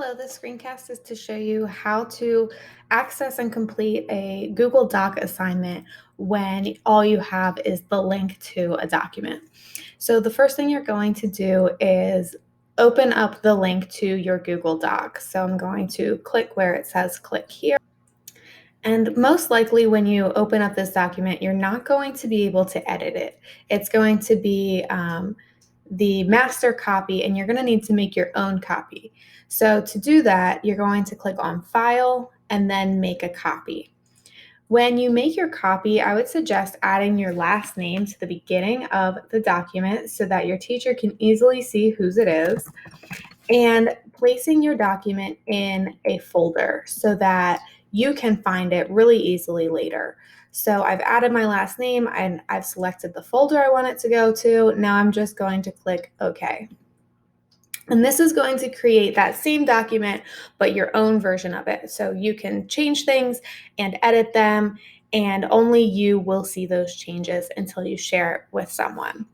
Hello, this screencast is to show you how to access and complete a Google Doc assignment when all you have is the link to a document. So the first thing you're going to do is open up the link to your Google Doc. So I'm going to click where it says click here. And most likely when you open up this document, you're not going to be able to edit it. It's going to be the master copy, and you're going to need to make your own copy. So to do that, you're going to click on File and then Make a Copy. When you make your copy, I would suggest adding your last name to the beginning of the document so that your teacher can easily see whose it is, and placing your document in a folder so that you can find it really easily later. So I've added my last name and I've selected the folder I want it to go to. Now I'm just going to click OK. And this is going to create that same document, but your own version of it. So you can change things and edit them, and only you will see those changes until you share it with someone.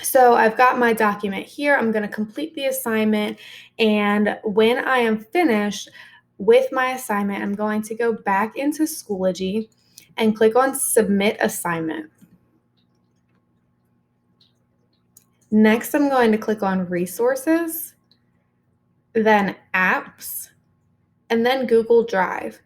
So I've got my document here. I'm going to complete the assignment. And when I am finished with my assignment, I'm going to go back into Schoology and click on Submit Assignment. Next, I'm going to click on Resources, then Apps, and then Google Drive.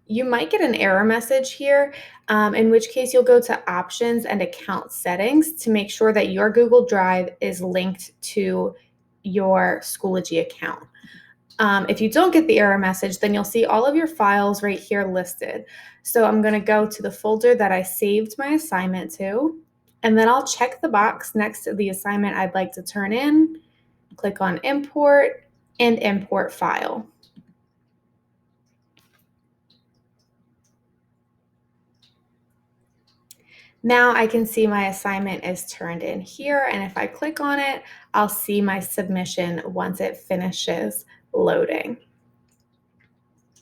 You might get an error message here, in which case you'll go to Options and Account Settings to make sure that your Google Drive is linked to your Schoology account. If you don't get the error message, then you'll see all of your files right here listed. So I'm going to go to the folder that I saved my assignment to, and then I'll check the box next to the assignment I'd like to turn in, click on Import, and Import File. Now I can see my assignment is turned in here, and if I click on it, I'll see my submission once it finishes loading.